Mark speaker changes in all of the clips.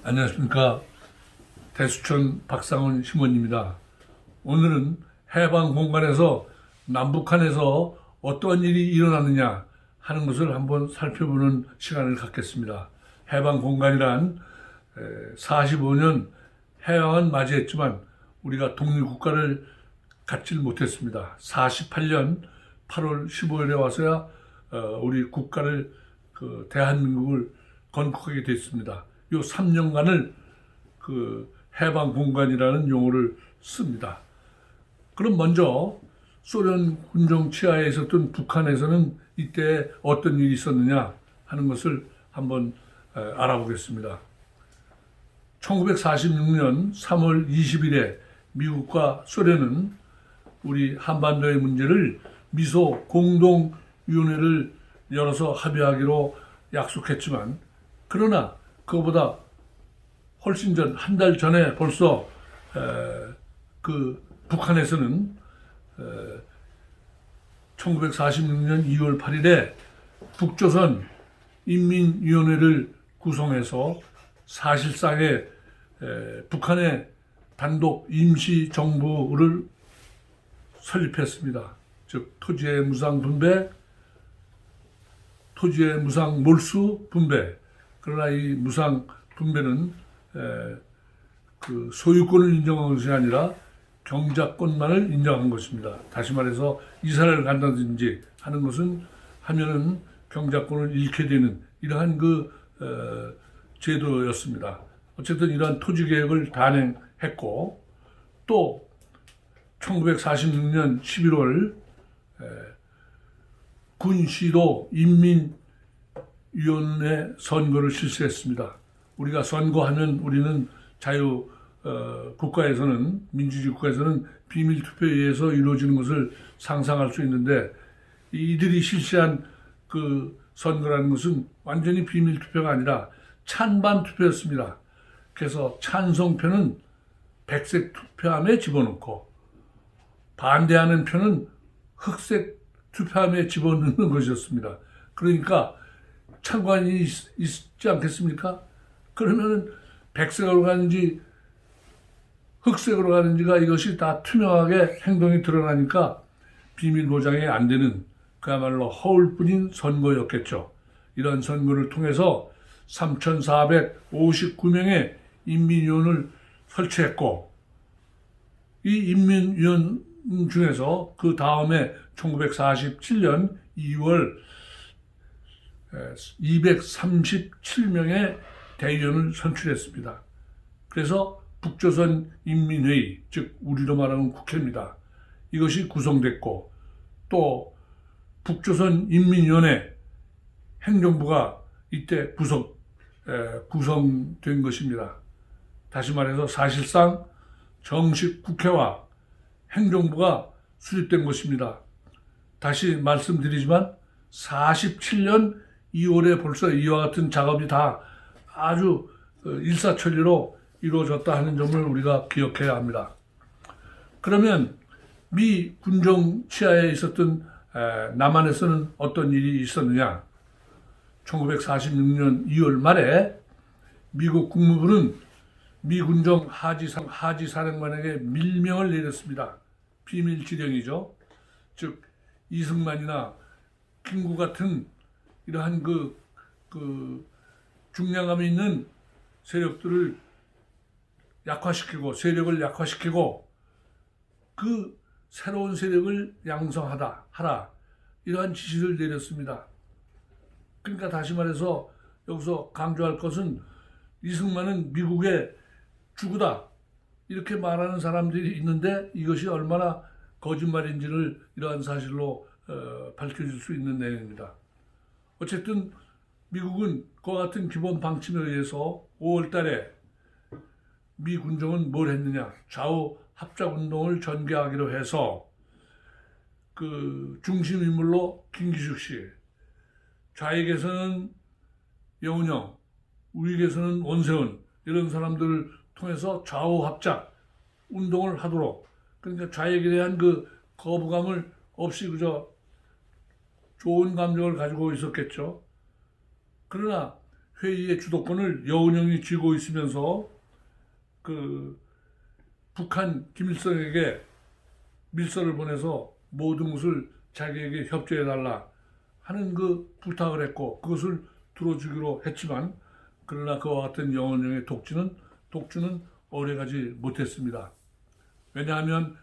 Speaker 1: 안녕하십니까. 대수천 박상훈 신원입니다. 오늘은 해방 공간에서 남북한에서 어떠한 일이 일어나느냐 하는 것을 한번 살펴보는 시간을 갖겠습니다. 해방 공간이란 45년 해방은 맞이했지만 우리가 독립국가를 갖질 못했습니다. 48년 8월 15일에 와서야 우리 국가를 대한민국을 건국하게 됐습니다. 이 3년간을 해방 공간이라는 용어를 씁니다. 그럼 먼저 소련 군정 치하에 있었던 북한에서는 이때 어떤 일이 있었느냐 하는 것을 한번 알아보겠습니다. 1946년 3월 20일에 미국과 소련은 우리 한반도의 문제를 미소 공동위원회를 열어서 합의하기로 약속했지만, 그러나 그거보다 훨씬 전, 한 달 전에 벌써 북한에서는 1946년 2월 8일에 북조선 인민위원회를 구성해서 사실상의 북한의 단독 임시정부를 설립했습니다. 즉 토지의 무상 분배, 토지의 무상 몰수 분배. 그러나 이 무상 분배는 소유권을 인정한 것이 아니라 경작권만을 인정한 것입니다. 다시 말해서 이사를 간다든지 하는 것은 하면은 경작권을 잃게 되는 이러한 제도였습니다. 어쨌든 이러한 토지 개혁을 단행했고, 또 1946년 11월 군시도 인민위원회 선거를 실시했습니다. 우리가 선거하면 우리는 국가에서는, 민주주의 국가에서는 비밀 투표에 의해서 이루어지는 것을 상상할 수 있는데, 이들이 실시한 선거라는 것은 완전히 비밀 투표가 아니라 찬반 투표였습니다. 그래서 찬성표는 백색 투표함에 집어넣고 반대하는 표는 흑색 투표함에 집어넣는 것이었습니다. 그러니까 찬관이 있지 않겠습니까? 그러면은 백색으로 가는지 흑색으로 가는지가 이것이 다 투명하게 행동이 드러나니까 비밀 보장이 안 되는 그야말로 허울뿐인 선거였겠죠. 이런 선거를 통해서 3,459명의 인민위원을 설치했고, 이 인민위원 중에서 그 다음에 1947년 2월 237명의 대의원을 선출했습니다. 그래서 북조선 인민회의, 즉 우리로 말하면 국회입니다. 이것이 구성됐고, 또 북조선 인민위원회 행정부가 이때 구성된 것입니다. 다시 말해서 사실상 정식 국회와 행정부가 수립된 것입니다. 다시 말씀드리지만 47년 2월에 벌써 이와 같은 작업이 다 아주 일사천리로 이루어졌다 하는 점을 우리가 기억해야 합니다. 그러면 미 군정 치하에 있었던 남한에서는 어떤 일이 있었느냐? 1946년 2월 말에 미국 국무부는 미 군정 하지 사령관에게 밀명을 내렸습니다. 비밀 지령이죠. 즉 이승만이나 김구 같은 이러한 중량감이 있는 세력을 약화시키고 새로운 세력을 양성하라 이러한 지시를 내렸습니다. 그러니까 다시 말해서 여기서 강조할 것은, 이승만은 미국의 주구다 이렇게 말하는 사람들이 있는데 이것이 얼마나 거짓말인지를 이러한 사실로 밝혀줄 수 있는 내용입니다. 어쨌든 미국은 그와 같은 기본 방침에 의해서 5월 달에 미 군정은 뭘 했느냐? 좌우 합작운동을 전개하기로 해서 중심 인물로 김기식 씨, 좌익에서는 영운형, 우익에서는 원세훈, 이런 사람들을 통해서 좌우 합작 운동을 하도록, 그러니까 좌익에 대한 거부감을 없이 좋은 감정을 가지고 있었겠죠. 그러나 회의의 주도권을 여운형이 쥐고 있으면서 그 북한 김일성에게 밀서를 보내서 모든 것을 자기에게 협조해달라 하는 그 부탁을 했고 그것을 들어주기로 했지만 그러나 그와 같은 여운형의 독주는 오래가지 못했습니다. 왜냐하면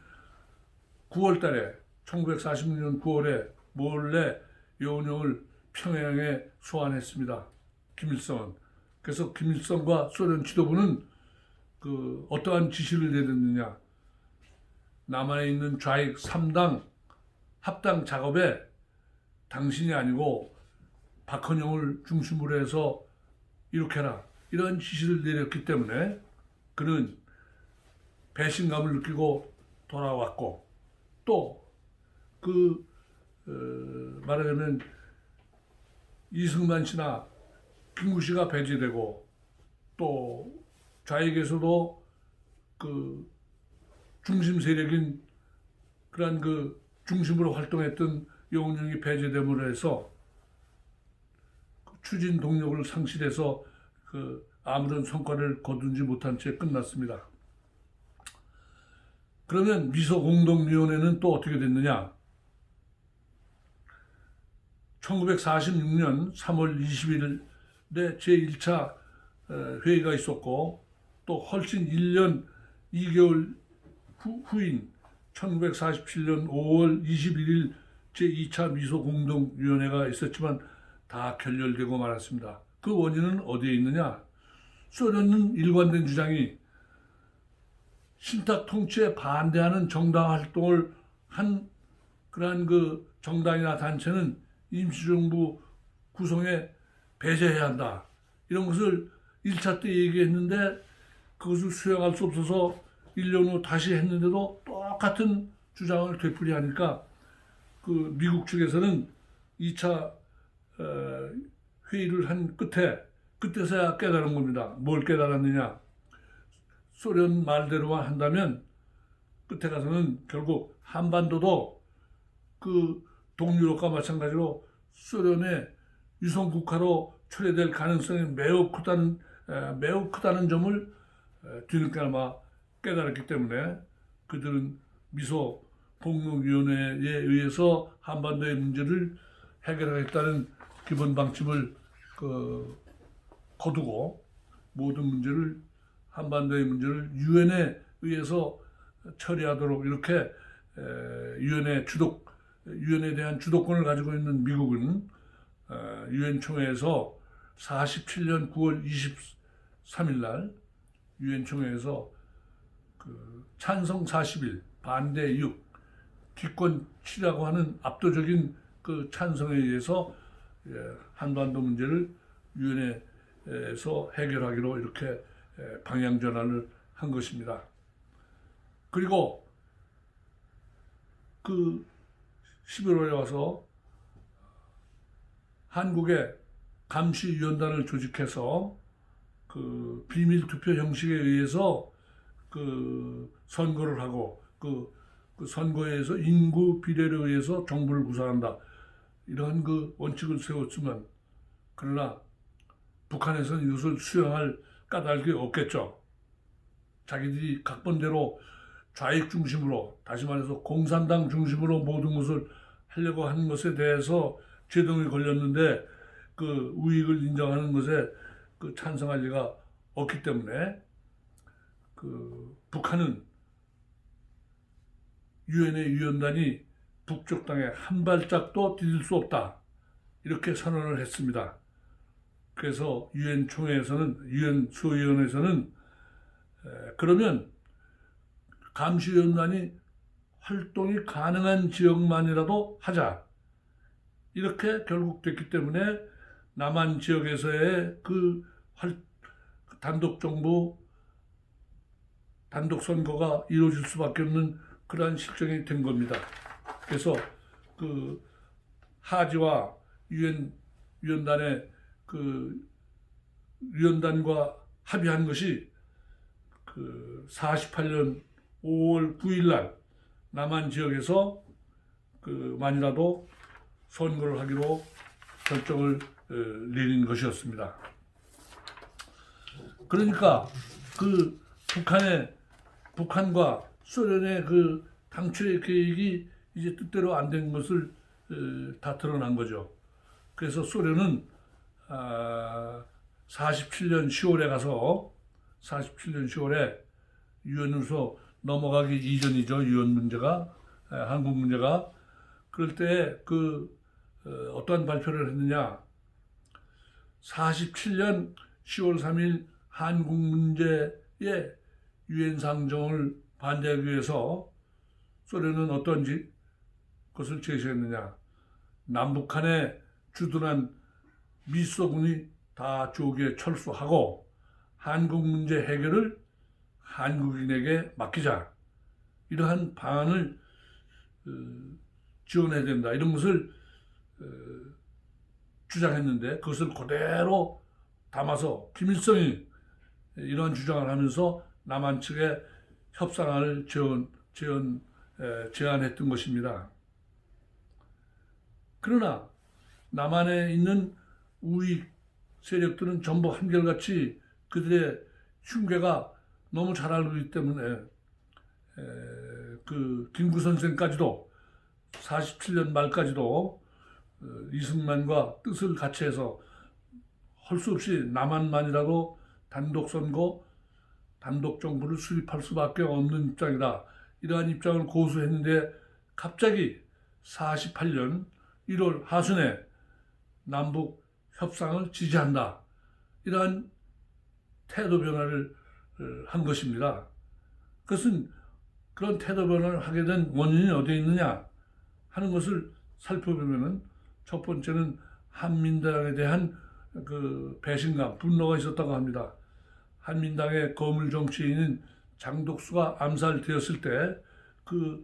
Speaker 1: 9월 달에 1946년 9월에 몰래 여운형을 평양에 소환했습니다. 김일성은. 그래서 김일성과 소련 지도부는 그 어떠한 지시를 내렸느냐. 남한에 있는 좌익 3당 합당 작업에 당신이 아니고 박헌영을 중심으로 해서 이렇게 해라. 이런 지시를 내렸기 때문에 그는 배신감을 느끼고 돌아왔고 또 말하자면 이승만 씨나 김구 씨가 배제되고 또 좌익에서도 그 중심 세력인 그러한 그 중심으로 활동했던 여운형이 배제됨으로 해서 추진 동력을 상실해서 그 아무런 성과를 거두지 못한 채 끝났습니다. 그러면 미소공동위원회는 또 어떻게 됐느냐? 1946년 3월 20일에 제1차 회의가 있었고 또 훨씬 1년 2개월 후인 1947년 5월 21일 제2차 미소공동위원회가 있었지만 다 결렬되고 말았습니다. 그 원인은 어디에 있느냐? 소련은 일관된 주장이 신탁 통치에 반대하는 정당 활동을 한 그러한 그 정당이나 단체는 임시정부 구성에 배제해야 한다. 이런 것을 1차 때 얘기했는데 그것을 수용할 수 없어서 1년 후 다시 했는데도 똑같은 주장을 되풀이하니까 그 미국 측에서는 2차 회의를 한 그때서야 깨달은 겁니다. 뭘 깨달았느냐? 소련 말대로만 한다면 끝에 가서는 결국 한반도도 그 동유럽과 마찬가지로 소련의 유성국가로 초래될 가능성이 매우 크다는 점을 뒤늦게나마 깨달았기 때문에 그들은 미소 공동위원회에 의해서 한반도의 문제를 해결하겠다는 기본 방침을 거두고 모든 문제를 한반도의 문제를 유엔에 의해서 처리하도록 이렇게 유엔에 대한 주도권을 가지고 있는 미국은 유엔 총회에서 47년 9월 23일 날 유엔 총회에서 찬성 40일, 반대 6, 기권 7이라고 하는 압도적인 그 찬성에 의해서 한반도 문제를 유엔에서 해결하기로 이렇게 방향 전환을 한 것입니다. 그리고 그 11월에 와서 한국의 감시위원단을 조직해서 그 비밀 투표 형식에 의해서 그 선거를 하고 그 선거에 의해서 인구 비례에 의해서 정부를 구성한다. 이러한 그 원칙을 세웠지만 그러나 북한에서는 이것을 수용할 까닭이 없겠죠. 자기들이 각본대로 좌익 중심으로, 다시 말해서 공산당 중심으로 모든 것을 하려고 하는 것에 대해서 제동이 걸렸는데 그 우익을 인정하는 것에 그 찬성할 리가 없기 때문에 그 북한은 유엔의 위원단이 북쪽 땅에 한 발짝도 디딜 수 없다. 이렇게 선언을 했습니다. 그래서 유엔 총회에서는, 유엔 수호위원회에서는 그러면 감시위원단이 활동이 가능한 지역만이라도 하자. 이렇게 결국 됐기 때문에 남한 지역에서의 그 단독정부, 단독선거가 이루어질 수밖에 없는 그러한 실정이 된 겁니다. 그래서 그 하지와 유엔 위원단의 그 위원단과 합의한 것이 그 48년 5월 9일 날 남한 지역에서 그 만이라도 선거를 하기로 결정을 내린 것이었습니다. 그러니까 그 북한과 소련의 그 당초의 계획이 이제 뜻대로 안 된 것을 다 드러난 거죠. 그래서 소련은 47년 10월에 가서 47년 10월에 유엔으로서 넘어가기 이전이죠. 유엔 문제가 한국 문제가 그럴 때 어떠한 발표를 했느냐? 47년 10월 3일 한국 문제에 유엔 상정을 반대하기 위해서 소련은 어떤 것을 제시했느냐? 남북한에 주둔한 미소군이 다 조기에 철수하고 한국 문제 해결을 한국인에게 맡기자. 이러한 방안을 지원해야 된다. 이런 것을 주장했는데 그것을 그대로 담아서 김일성이 이러한 주장을 하면서 남한 측에 협상을 제안했던 것입니다. 그러나 남한에 있는 우익 세력들은 전부 한결같이 그들의 흉계가 너무 잘 알고 있기 때문에 그 김구 선생까지도 47년 말까지도 이승만과 뜻을 같이 해서 할 수 없이 남한만이라도 단독 선거, 단독 정부를 수립할 수밖에 없는 입장이다. 이러한 입장을 고수했는데 갑자기 48년 1월 하순에 남북 협상을 지지한다. 이러한 태도 변화를 한 것입니다. 그것은 그런 태도 변화를 하게 된 원인이 어디에 있느냐 하는 것을 살펴보면은 첫 번째는 한민당에 대한 그 배신감, 분노가 있었다고 합니다. 한민당의 거물 정치인인 장독수가 암살되었을 때 그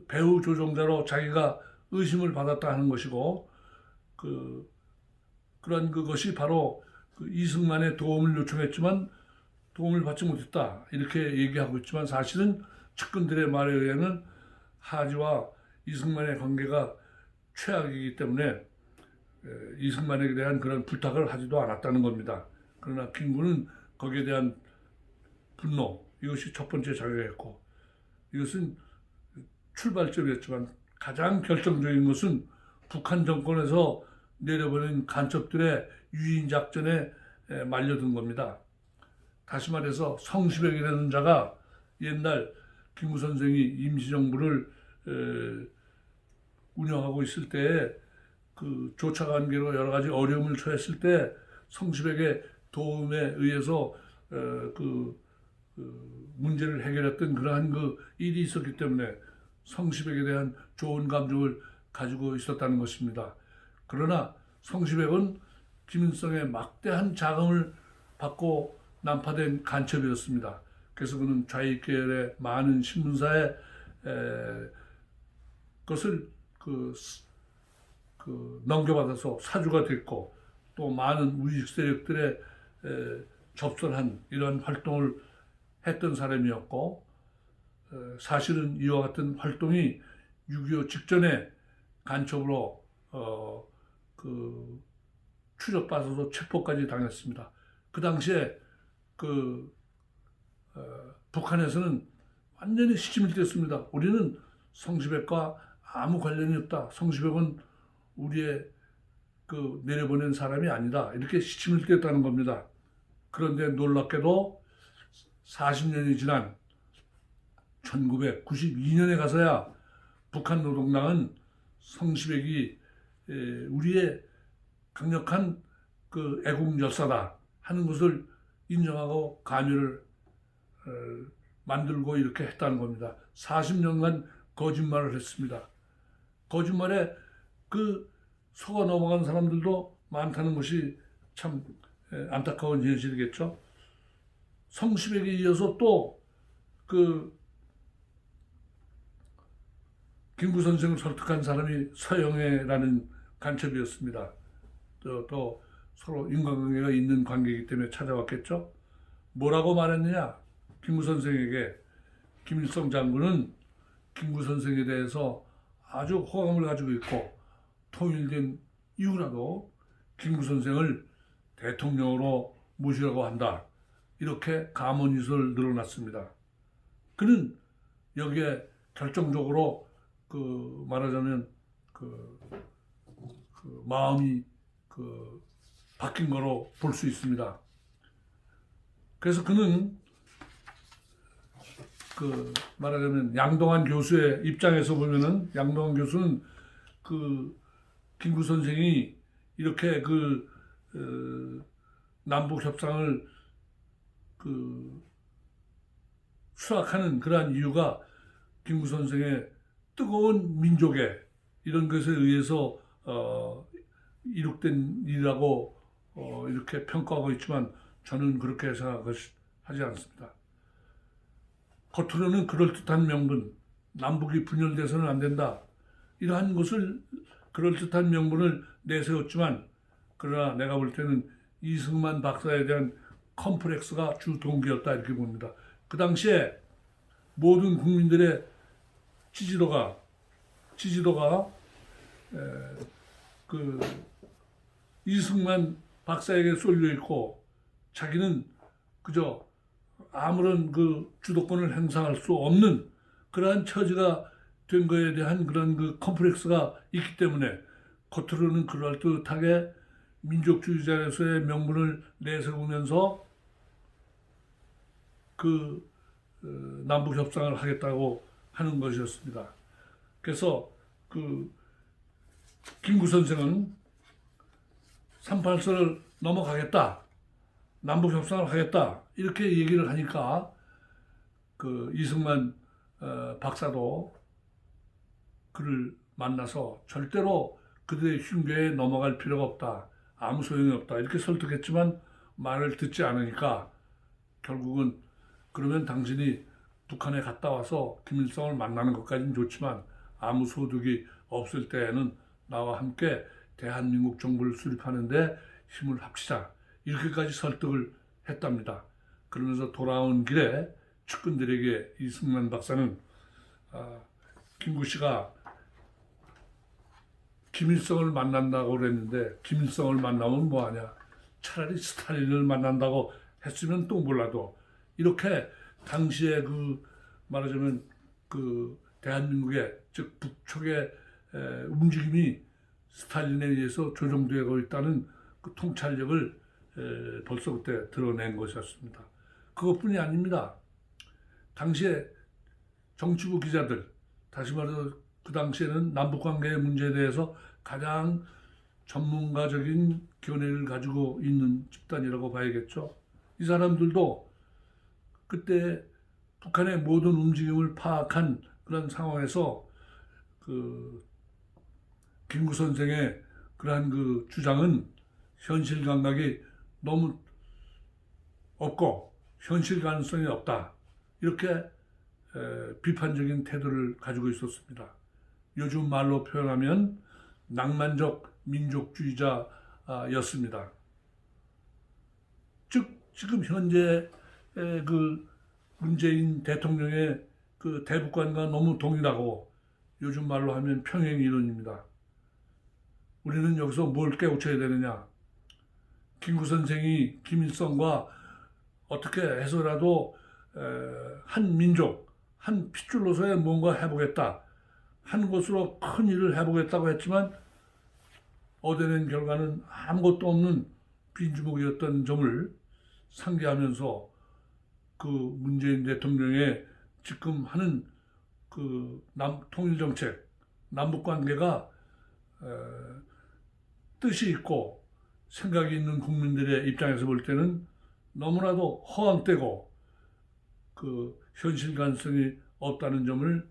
Speaker 1: 배후 조종자로 자기가 의심을 받았다 하는 것이고 그런 그것이 바로 그 이승만의 도움을 요청했지만 도움을 받지 못했다 이렇게 얘기하고 있지만 사실은 측근들의 말에 의하면 하지와 이승만의 관계가 최악이기 때문에 이승만에 대한 그런 부탁을 하지도 않았다는 겁니다. 그러나 김구는 거기에 대한 분노 이것이 첫 번째 작용했고 이것은 출발점이었지만 가장 결정적인 것은 북한 정권에서 내려보낸 간첩들의 유인 작전에 말려든 겁니다. 다시 말해서 성시백이라는 자가 옛날 김구 선생이 임시정부를 운영하고 있을 때 그 조차관계로 여러 가지 어려움을 처했을 때 성시백의 도움에 의해서 문제를 해결했던 그러한 그 일이 있었기 때문에 성시백에 대한 좋은 감정을 가지고 있었다는 것입니다. 그러나 성시백은 김일성의 막대한 자금을 받고 난파된 간첩이었습니다. 그래서 그는 좌익계열의 많은 신문사에 것을 넘겨받아서 사주가 됐고 또 많은 우익 세력들에 접선한 이런 활동을 했던 사람이었고 사실은 이와 같은 활동이 6.25 직전에 간첩으로 추적받아서 체포까지 당했습니다. 그 당시에 북한에서는 완전히 시침을 뗐습니다. 우리는 성시백과 아무 관련이 없다. 성시백은 우리의 내려보낸 사람이 아니다. 이렇게 시침을 뗐다는 겁니다. 그런데 놀랍게도 40년이 지난 1992년에 가서야 북한 노동당은 성시백이 우리의 강력한 애국 열사다 하는 것을 인정하고 관여를 만들고 이렇게 했다는 겁니다. 40년간 거짓말을 했습니다. 거짓말에 속아 넘어간 사람들도 많다는 것이 참 안타까운 현실이겠죠. 성시백에 이어서 또 김구 선생을 설득한 사람이 서영애라는 간첩이었습니다. 또 서로 인간관계가 있는 관계이기 때문에 찾아왔겠죠. 뭐라고 말했느냐? 김구 선생에게 김일성 장군은 김구 선생에 대해서 아주 호감을 가지고 있고 통일된 이후라도 김구 선생을 대통령으로 모시라고 한다. 이렇게 가문이설 늘어났습니다. 그는 여기에 결정적으로 말하자면 마음이 바뀐 거로 볼 수 있습니다. 그래서 그는 말하자면 양동환 교수의 입장에서 보면은 양동환 교수는 김구 선생이 이렇게 남북 협상을 수락하는 그러한 이유가 김구 선생의 뜨거운 민족애 이런 것에 의해서 이룩된 일이라고 이렇게 평가하고 있지만 저는 그렇게 생각하지 않습니다. 겉으로는 그럴듯한 명분, 남북이 분열돼서는 안 된다. 이러한 것을 그럴듯한 명분을 내세웠지만 그러나 내가 볼 때는 이승만 박사에 대한 컴플렉스가 주 동기였다 이렇게 봅니다. 그 당시에 모든 국민들의 지지도가 이승만 박사에게 쏠려 있고 자기는 그저 아무런 주도권을 행사할 수 없는 그러한 처지가 된 거에 대한 그런 컴플렉스가 있기 때문에 겉으로는 그럴듯하게 민족주의자로서의 명분을 내세우면서 남북 협상을 하겠다고 하는 것이었습니다. 그래서 김구 선생은 38선을 넘어가겠다, 남북 협상을 하겠다 이렇게 얘기를 하니까 이승만 박사도 그를 만나서 절대로 그들의 흉계에 넘어갈 필요가 없다, 아무 소용이 없다 이렇게 설득했지만 말을 듣지 않으니까 결국은 그러면 당신이 북한에 갔다 와서 김일성을 만나는 것까지는 좋지만 아무 소득이 없을 때에는 나와 함께 대한민국 정부를 수립하는데 힘을 합치자 이렇게까지 설득을 했답니다. 그러면서 돌아온 길에 측근들에게 이승만 박사는 김구 씨가 김일성을 만난다고 그랬는데 김일성을 만나면 뭐하냐, 차라리 스탈린을 만난다고 했으면 또 몰라도 이렇게 당시에 말하자면 대한민국의 즉 북쪽의 움직임이 스탈린에 의해서 조종되고 있다는 통찰력을 벌써 그때 드러낸 것이었습니다. 그것뿐이 아닙니다. 당시에 정치부 기자들, 다시 말해서 그 당시에는 남북관계의 문제에 대해서 가장 전문가적인 견해를 가지고 있는 집단이라고 봐야겠죠. 이 사람들도 그때 북한의 모든 움직임을 파악한 그런 상황에서 김구 선생의 그러한 주장은 현실 감각이 너무 없고 현실 가능성이 없다 이렇게 비판적인 태도를 가지고 있었습니다. 요즘 말로 표현하면 낭만적 민족주의자였습니다. 즉 지금 현재 문재인 대통령의 대북관과 너무 동일하고 요즘 말로 하면 평행 이론입니다. 우리는 여기서 뭘 깨우쳐야 되느냐? 김구 선생이 김일성과 어떻게 해서라도 한 민족, 한 핏줄로서의 뭔가 해보겠다, 한 것으로 큰 일을 해보겠다고 했지만 얻어낸 결과는 아무것도 없는 빈주먹이었던 점을 상기하면서 문재인 대통령의 지금 하는 통일정책, 남북관계가 뜻이 있고 생각이 있는 국민들의 입장에서 볼 때는 너무나도 허황되고 현실 가능성이 없다는 점을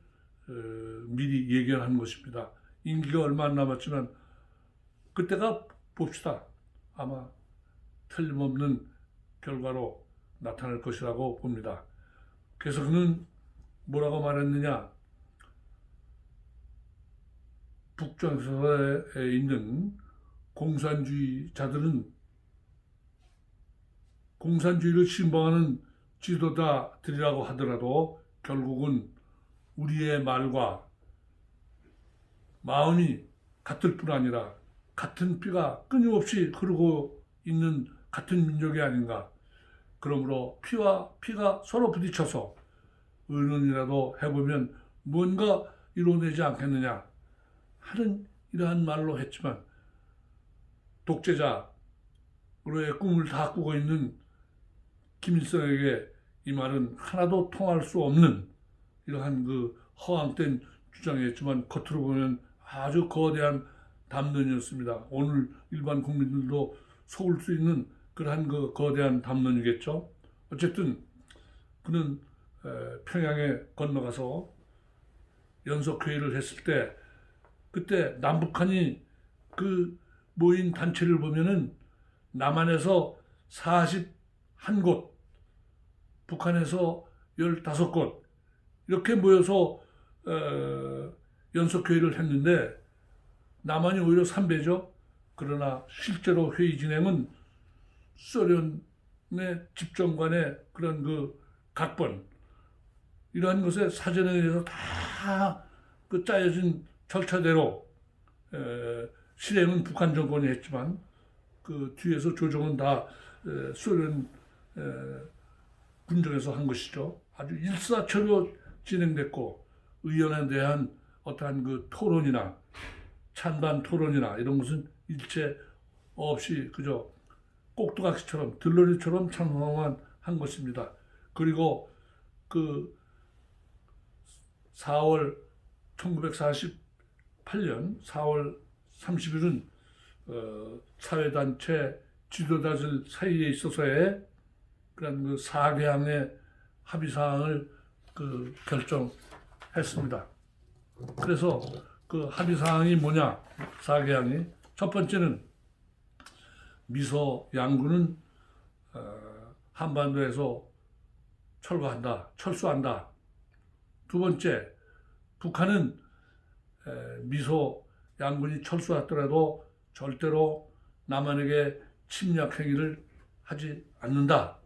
Speaker 1: 미리 예견한 것입니다. 임기가 얼마 안 남았지만 그때가 봅시다. 아마 틀림없는 결과로 나타날 것이라고 봅니다. 그래서 그는 뭐라고 말했느냐? 북쪽에 있는 공산주의자들은 공산주의를 신봉하는 지도자들이라고 하더라도 결국은 우리의 말과 마음이 같을 뿐 아니라 같은 피가 끊임없이 흐르고 있는 같은 민족이 아닌가. 그러므로 피와 피가 서로 부딪혀서 의논이라도 해보면 뭔가 이루어내지 않겠느냐 하는 이러한 말로 했지만, 독재자로의 꿈을 다 꾸고 있는 김일성에게 이 말은 하나도 통할 수 없는 이러한 그 허황된 주장이었지만, 겉으로 보면 아주 거대한 담론이었습니다. 오늘 일반 국민들도 속을 수 있는 그러한 그 거대한 담론이겠죠. 어쨌든 그는 평양에 건너가서 연석회의를 했을 때, 그때 남북한이 그 모인 단체를 보면은 남한에서 41곳, 북한에서 15곳 이렇게 모여서 연석회의를 했는데, 남한이 오히려 3배죠. 그러나 실제로 회의 진행은 소련의 집정관의 그런 그 각본, 이러한 것에 사전에 의해서 다 그 짜여진 절차대로 실행은 북한 정권이 했지만, 그 뒤에서 조정은 다 소련 군정에서 한 것이죠. 아주 일사천리로 진행됐고, 의원에 대한 어떠한 그 토론이나 찬반 토론이나 이런 것은 일체 없이 그저 꼭두각시처럼 들러리처럼 참석만 한 것입니다. 그리고 그 1948년 4월 30일은 사회단체 지도자들 사이에 있어서의 그런 그 4개항의 합의사항을 그 결정했습니다. 그래서 그 합의사항이 뭐냐? 4개항이 첫 번째는 미소 양군은 한반도에서 철수한다. 두 번째, 북한은 미소 양군이 철수하더라도 절대로 남한에게 침략 행위를 하지 않는다.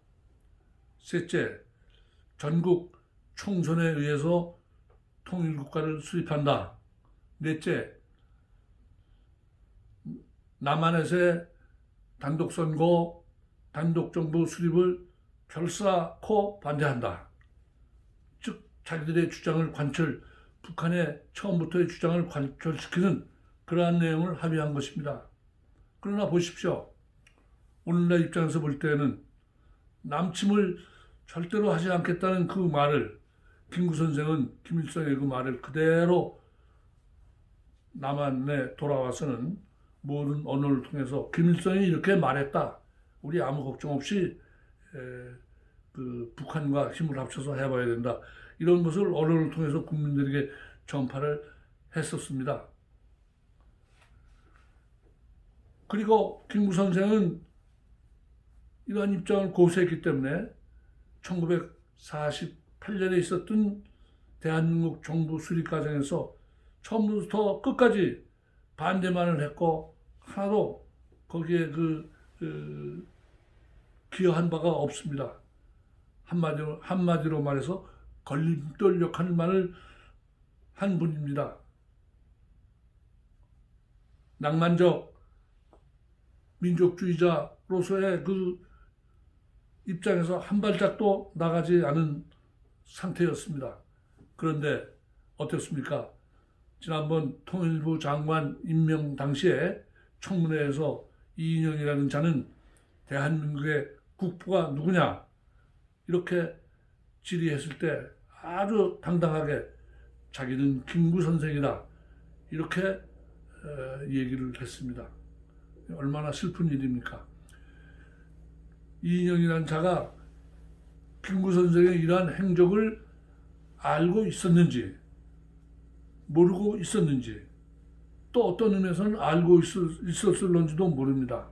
Speaker 1: 셋째, 전국 총선에 의해서 통일국가를 수립한다. 넷째, 남한에서의 단독선거, 단독정부 수립을 결사코 반대한다. 즉 자기들의 주장을 북한의 처음부터의 주장을 관철시키는 그러한 내용을 합의한 것입니다. 그러나 보십시오. 오늘날 입장에서 볼 때는 남침을 절대로 하지 않겠다는 그 말을, 김구 선생은 김일성의 그 말을 그대로 남한에 돌아와서는 모든 언어를 통해서 김일성이 이렇게 말했다. 우리 아무 걱정 없이 그 북한과 힘을 합쳐서 해봐야 된다. 이런 것을 언어를 통해서 국민들에게 전파를 했었습니다. 그리고 김구 선생은 이러한 입장을 고수했기 때문에 1948년에 있었던 대한민국 정부 수립 과정에서 처음부터 끝까지 반대만을 했고, 하나도 거기에 기여한 바가 없습니다. 한마디로 말해서 걸림돌 역할만을 한 분입니다. 낭만적 민족주의자로서의 그 입장에서 한 발짝도 나가지 않은 상태였습니다. 그런데 어떻습니까? 지난번 통일부 장관 임명 당시에 청문회에서 이인영이라는 자는 대한민국의 국부가 누구냐 이렇게 질의했을 때 아주 당당하게 자기는 김구 선생이다 이렇게 얘기를 했습니다. 얼마나 슬픈 일입니까? 이인영이라는 자가 김구 선생의 이러한 행적을 알고 있었는지 모르고 있었는지, 또 어떤 의미에서는 알고 있었을런지도 모릅니다.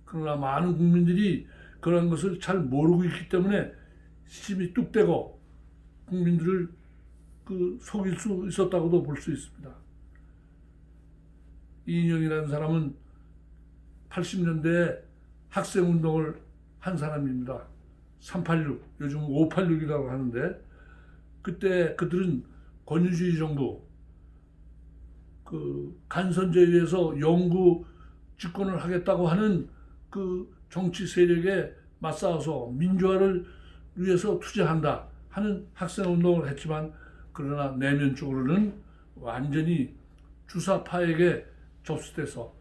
Speaker 1: 그러나 많은 국민들이 그런 것을 잘 모르고 있기 때문에 시침이 뚝대고 국민들을 속일 수 있었다고도 볼 수 있습니다. 이인영이라는 사람은 80년대에 학생운동을 한 사람입니다. 386, 요즘 586이라고 하는데, 그때 그들은 권위주의 정부, 간선제에 의해서 영구 집권을 하겠다고 하는 그 정치 세력의 맞싸워서 민주화를 위해서 투쟁한다 하는 학생운동을 했지만, 그러나 내면적으로는 완전히 주사파에게 접수돼서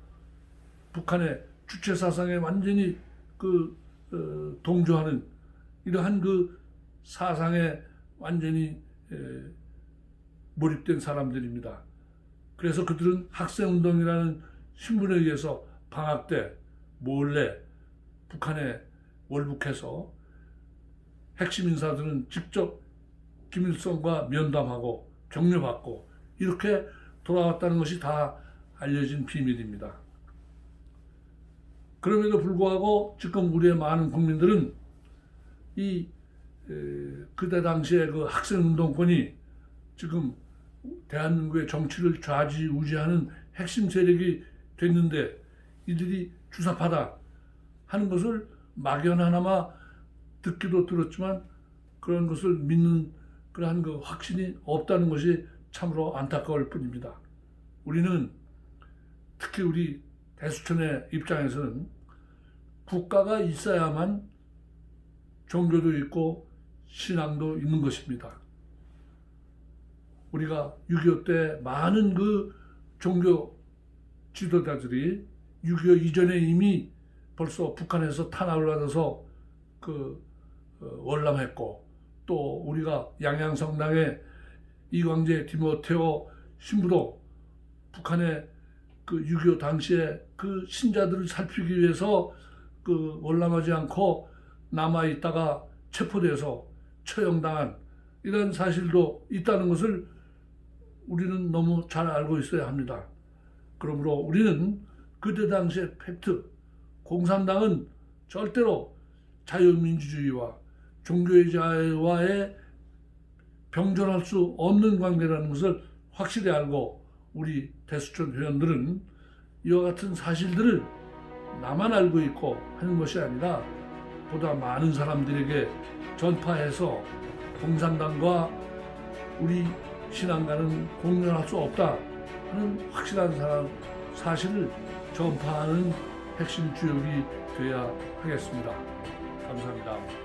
Speaker 1: 북한의 주체 사상에 완전히 동조하는 이러한 사상에 완전히 몰입된 사람들입니다. 그래서 그들은 학생운동이라는 신분에 의해서 방학 때 몰래 북한에 월북해서 핵심 인사들은 직접 김일성과 면담하고 격려받고 이렇게 돌아왔다는 것이 다 알려진 비밀입니다. 그럼에도 불구하고 지금 우리의 많은 국민들은 그때 당시에 학생운동권이 지금 대한민국의 정치를 좌지우지하는 핵심 세력이 됐는데, 이들이 주사파다 하는 것을 막연하나마 듣기도 들었지만 그런 것을 믿는 그러한 확신이 없다는 것이 참으로 안타까울 뿐입니다. 우리는 특히 우리 대수촌의 입장에서는 국가가 있어야만 종교도 있고 신앙도 있는 것입니다. 우리가 6.25 때 많은 종교 지도자들이 6.25 이전에 이미 벌써 북한에서 탄압을 받아서 월남했고, 또 우리가 양양성당의 이광재 디모테오 신부도 북한의 6.25 당시에 신자들을 살피기 위해서 월남하지 않고 남아있다가 체포돼서 처형당한 이런 사실도 있다는 것을 우리는 너무 잘 알고 있어야 합니다. 그러므로 우리는 그때 당시의 팩트, 공산당은 절대로 자유민주주의와 종교의 자유와의 병존할 수 없는 관계라는 것을 확실히 알고, 우리 대수촌 회원들은 이와 같은 사실들을 나만 알고 있고 하는 것이 아니라 보다 많은 사람들에게 전파해서 공산당과 우리 신앙과는 공존할 수 없다 하는 확실한 사실을 전파하는 핵심 주역이 되어야 하겠습니다. 감사합니다.